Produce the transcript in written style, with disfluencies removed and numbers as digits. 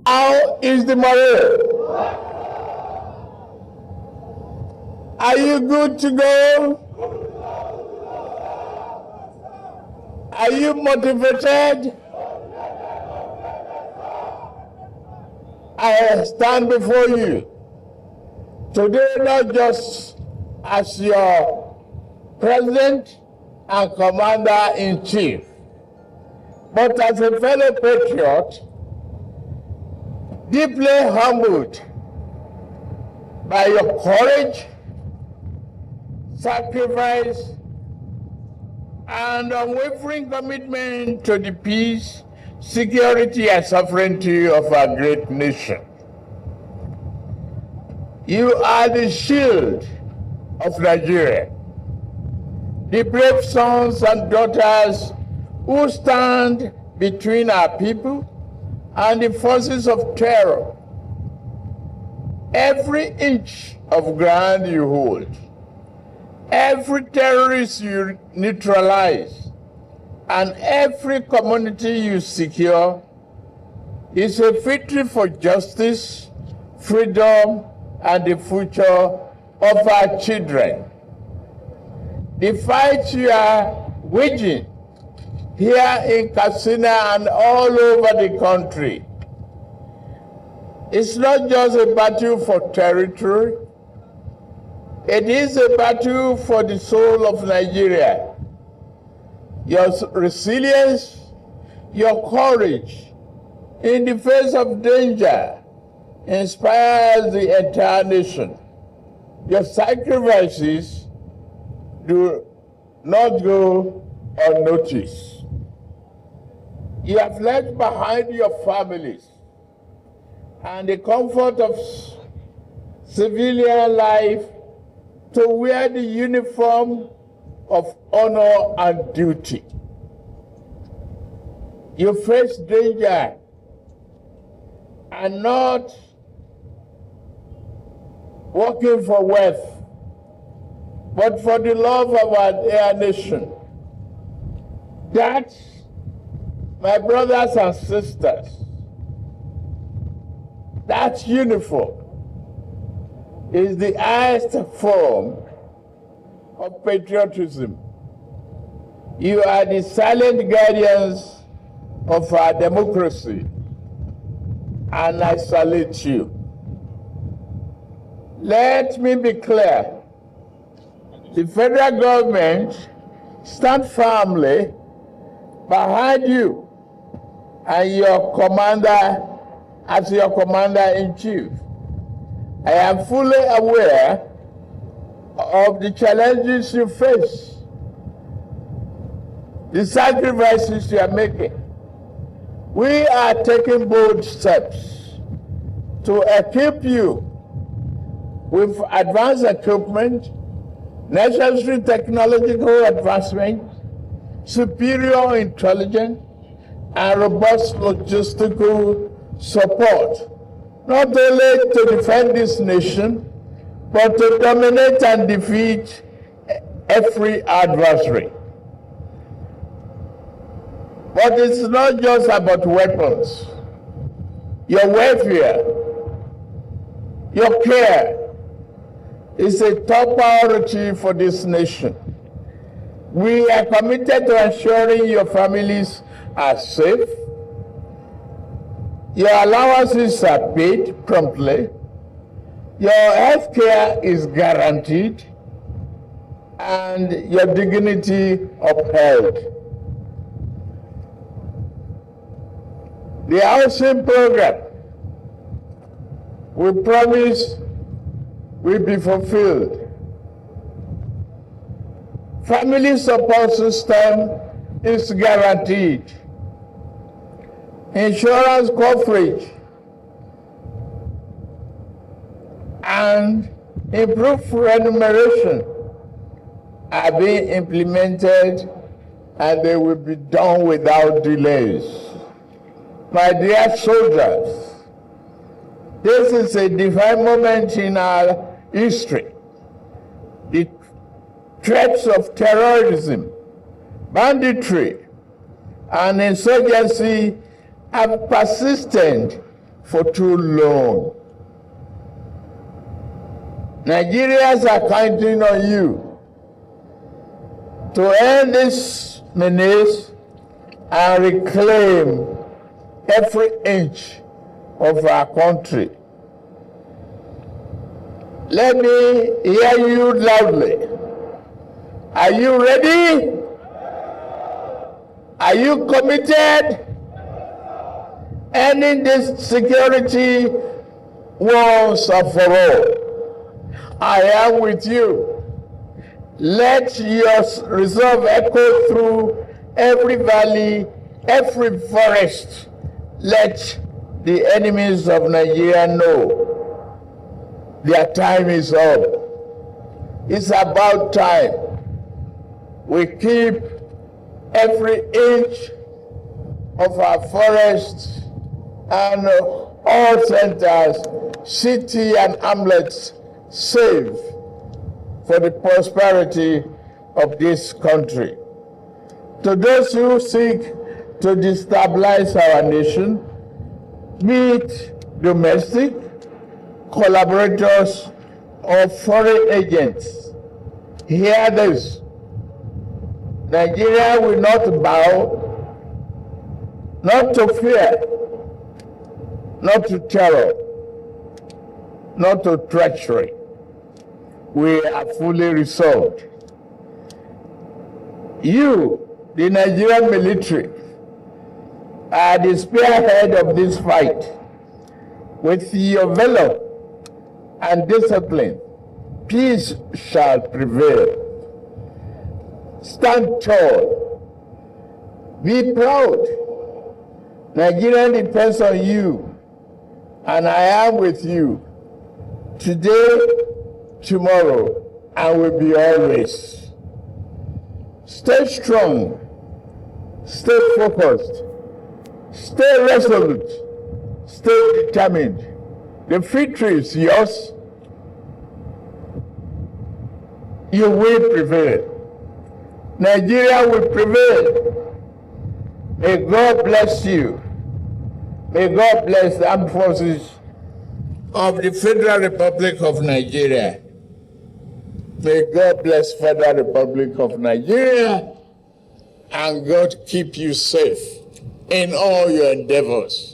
How is the morale? Are you good to go? Are you motivated? I stand before you today not just as your President and Commander-in-Chief, but as a fellow patriot, deeply humbled by your courage, sacrifice, and unwavering commitment to the peace, security, and sovereignty of our great nation. You are the shield of Nigeria, the brave sons and daughters who stand between our people and the forces of terror. Every inch of ground you hold, every terrorist you neutralize, and every community you secure is a victory for justice, freedom, and the future of our children. The fight you are waging here in Katsina and all over the country, it's not just a battle for territory, it is a battle for the soul of Nigeria. Your resilience, your courage in the face of danger inspires the entire nation. Your sacrifices do not go unnoticed. You have left behind your families and the comfort of civilian life to wear the uniform of honor and duty. You face danger and not working for wealth, but for the love of our dear nation. That, my brothers and sisters, that uniform is the highest form of patriotism. You are the silent guardians of our democracy, and I salute you. Let me be clear. The federal government stands firmly behind you and your commander as your commander-in-chief. I am fully aware of the challenges you face, the sacrifices you are making. We are taking bold steps to equip you with advanced equipment, necessary technological advancement, superior intelligence, and robust logistical support, not only to defend this nation, but to dominate and defeat every adversary. But it's not just about weapons. Your welfare, your care is a top priority for this nation. We are committed to ensuring your families are safe, your allowances are paid promptly, your health care is guaranteed, and your dignity upheld. The housing program we promise will be fulfilled. Family support system is guaranteed. Insurance coverage and improved remuneration are being implemented, and they will be done without delays. My dear soldiers, this is a defining moment in our history. The threats of terrorism, banditry, and insurgency have persisted for too long. Nigerians are counting on you to end this menace and reclaim every inch of our country. Let me hear you loudly. Are you ready? Are you committed? Ending this security once and for all. I am with you. Let your resolve echo through every valley, every forest. Let the enemies of Nigeria know their time is up. It's about time we keep every inch of our forests and all centers, city and hamlets safe for the prosperity of this country. To those who seek to destabilize our nation, be it domestic, collaborators, or foreign agents, hear this. Nigeria will not bow, not to fear, not to terror, not to treachery. We are fully resolved. You, the Nigerian military, are the spearhead of this fight. With your valor and discipline, peace shall prevail. Stand tall. Be proud. Nigeria depends on you, and I am with you today, tomorrow, and will be always. Stay strong, stay focused, stay resolute, stay determined. The victory is yours. You will prevail. Nigeria will prevail. May God bless you. May God bless the armed forces of the Federal Republic of Nigeria. May God bless Federal Republic of Nigeria, and God keep you safe in all your endeavors.